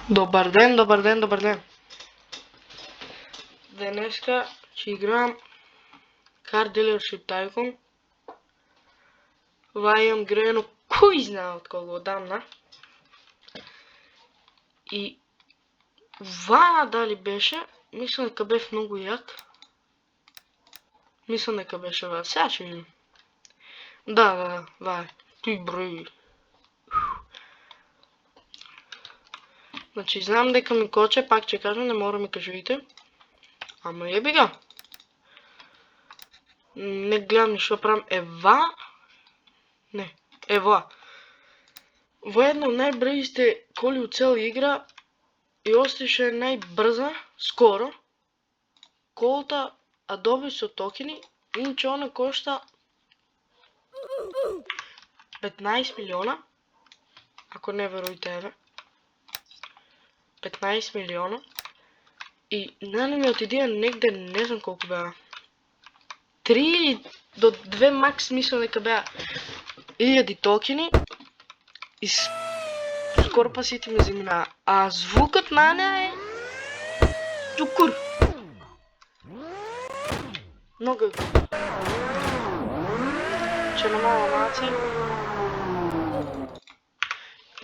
Добар ден, добар ден, добар ден. Денеска ќе играм Car Dealership Tycoon. Ова имам грено кој знае од кога одамна. И ова дали беше, мислам дека бев многу јак. Мислам дека беше ова. Сега ќе видим. Да, ова. Ти број. Значи, знам дека ми коче, пак ќе кажам, не мора ми кажувате. Ама еби ga. Не гледам ни што правам. Ева. Не, ева. Во една од најбрзите коли у цела игра и остише најбрза, скоро. Колата Adobe со токени, иначе она кошта 15 милиона. Ако не веруете, еве. 15 милиона. И најнамиот идеја негде не знам колку беа. 3 до 2 макс мислам дека беа 1000 токени. И скоро па сите ме заминаа. А звукот на неа е чукур. Много е. Ќе намалам маци.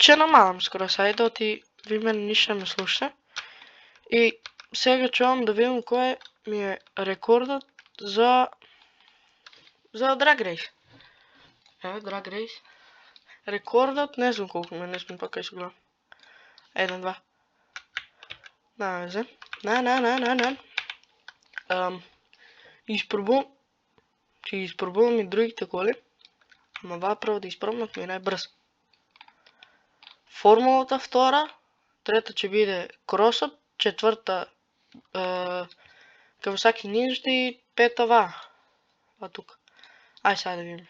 Ќе намалам скоро сајдот и ви мене ништо ме слушате. И сега чувам да видим кој ми е рекордот за Drag Race. Еве Drag Race. Рекордот, не знам колку ми, не знам пак кај се гледам. 1, 2. Везе. Не. Ќе испробувам и другите коли. Ама ова прво да испробам, ми е најбрз. Формулата втора, трета ќе биде кросот, четврта Kawasaki Ninja и пета ова. Ова тука. Ај сега да видим.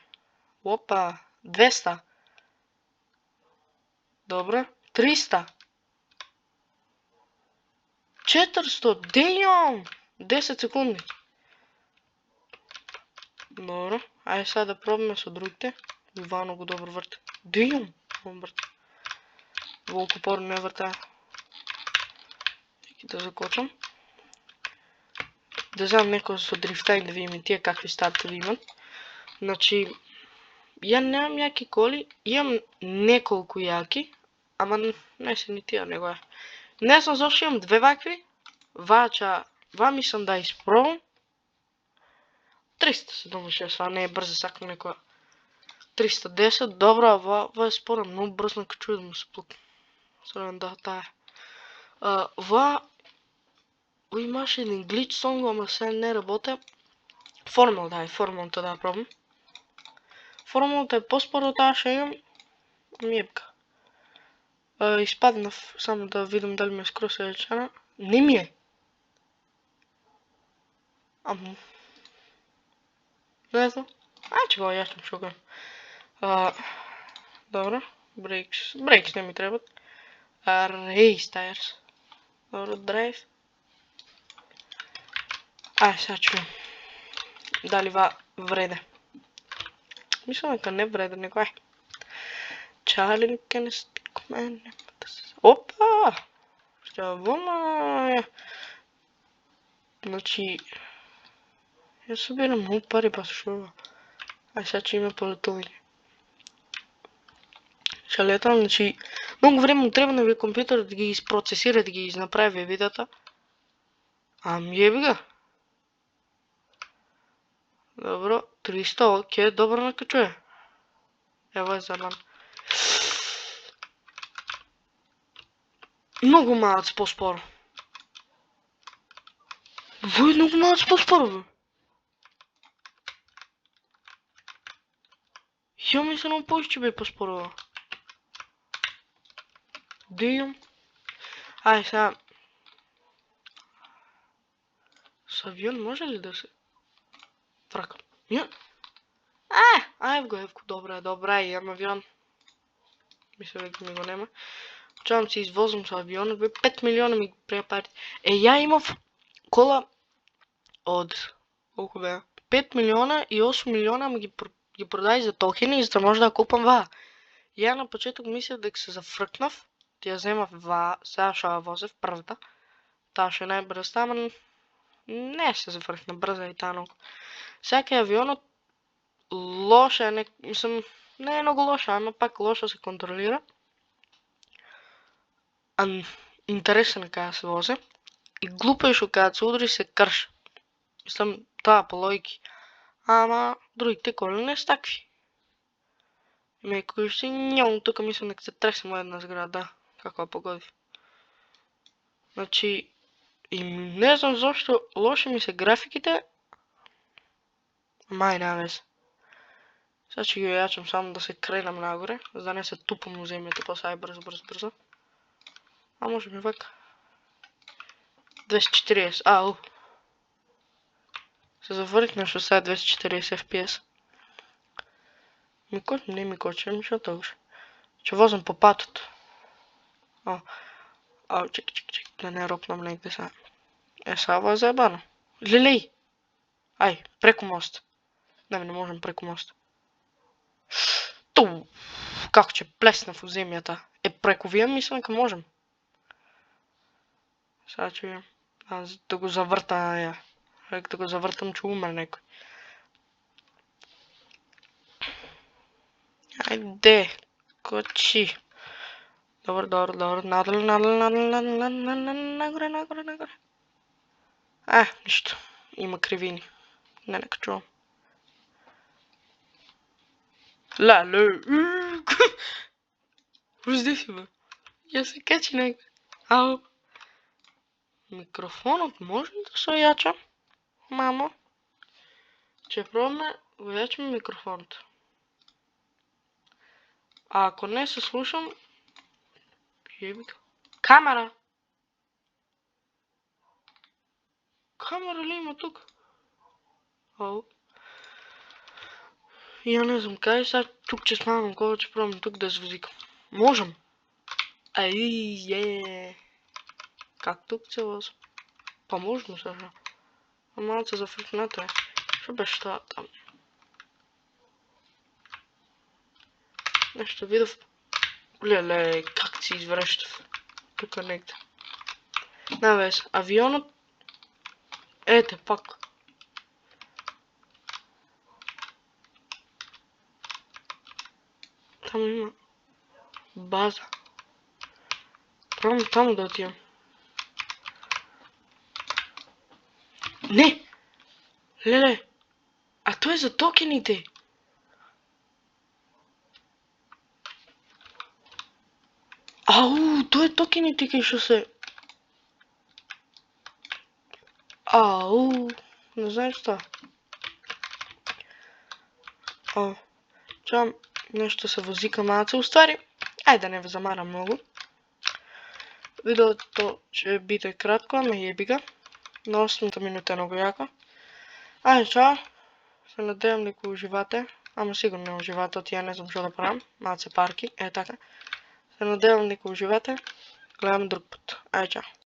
Опа, 200. Добро, 300. 400, дејом! 10 секунди. Добро, ајде сега да пробаме со другите. Ова многу добро врте. Дејом! Волку порно не врта. Да закочам. Да знам некој со дрифта и да видим и тие какви стартови имат. Значи, ја немам јаки коли, имам неколку јаки, ама не се ни тие, него е. Не знам зашто имам две вакви, ва мислам да испробам. 376, ова не е брза, сакам некоја. 310, добро, ова е спора, многу брзно качува да му се плука. Сорем да, таа е. Ова имаше еден глич сонг, ама сега не работе. Формулата да пробам. Формулата е поспоро од таа што имам. Миепка. Испаднав само да видам дали ми е скроз речена. Не ми е. Не знам. Ќе го јаснам што го. Добро. Брейкс не ми требат. Race tires. Добро, драйв. Сега чуjem. Дали ва вреде. Мислам дека не вреде, него е. Charlie can stick man. Опа! Што вома? Значи, ја собирам многу пари, па што? Сега ќе има полетување. Ќе летам, значи, многу време му треба на ви компјутерот да ги изпроцесира, да ги изнаправи видеото. Јеби ga. Добро, 300, оке, добро накачуе. Ево е за мен. Многу малац поспоро. Во е многу малац поспоро, бе. Ја мислам поише бе поспоро. Дејам. Ајде сега. С авион може ли да се тракам? Ја. Евко, добра, имам авион. Мислам дека ми го нема. Чувам се извозам со авионот, бе 5 милиона ми преа пари. Ја имав кола од колку беа? 5 милиона и 8 милиона ми ги продај за токени за да може да купам ва. Ја на почеток мислев дека се зафркнав, ја земав сега што ја возев првата. Таа што е најбрзата, ама не се заврхна брза и таа многу. Сега кај авионот лоша е, мислам, не е многу лоша, ама пак лошо се контролира. Интересен кај се вози. И глупо е што кај се удри се крш. Мислам, таа по логики. Ама другите коли не се такви. Има и кои што njom, тука мислам дека се тресем од една зграда, како ја погоди. Значи, и не знам зашто лоши ми се графиките, ама нема везе. Сега ќе ги јачам само да се кренам нагоре, за да не се тупам у земјата, па сај брзо. А може би вака. 240, ау. Се заврикна што сега 240 FPS. Не ми коче, ми што тогаш. Ќе возам по патот. Чек, да не ропнам негде сега. Сега ова е заебано. Лелеј! Ај, преку мост. Не можам преку мост. Ту! Како ќе плеснав у земјата. Преку вие мислам дека можам. Сега ќе видам. Да го завртам, да го завртам, ќе умре некој. Ајде, кочи. Добро, надолу, нагоре. Ништо. Има кривини. Не качувам. Леле. Узди си бе. Ја се качи некој. Ау. Микрофонот може да се ојача? Мамо. Ќе пробаме го јачаме микрофонот. А ако не се слушам, јебика. Камера! Камера ли има тук? Ау. Ја не знам кај, сега тук ќе станам, кога ќе пробам тук да звузикам. Можам. Как тук се возам? Па можно сега. А малце зафркнато е. Што беше тоа таму? Нешто видов. Леле, как си изврштав. Тука негде. Не вез, авионот. Ете, пак. Таму има база. Пробам таму да отидам. Не! Леле! А тоа е за токените! Ау, тоа е токените кај што се... Ау, не знаеш што? Чам нешто се возика малце, уствари, ајде да не ве замарам многу. Видеото ќе биде кратко, ама јебига. На 8-та минута е многу јако. Ајде, чао. Се надевам дека уживате, ама сигурно не уживате, оти ја не знам што да правам. Малце парки, така. Се надевам дека уживате. Гледаме друг пат. Ајде, чао.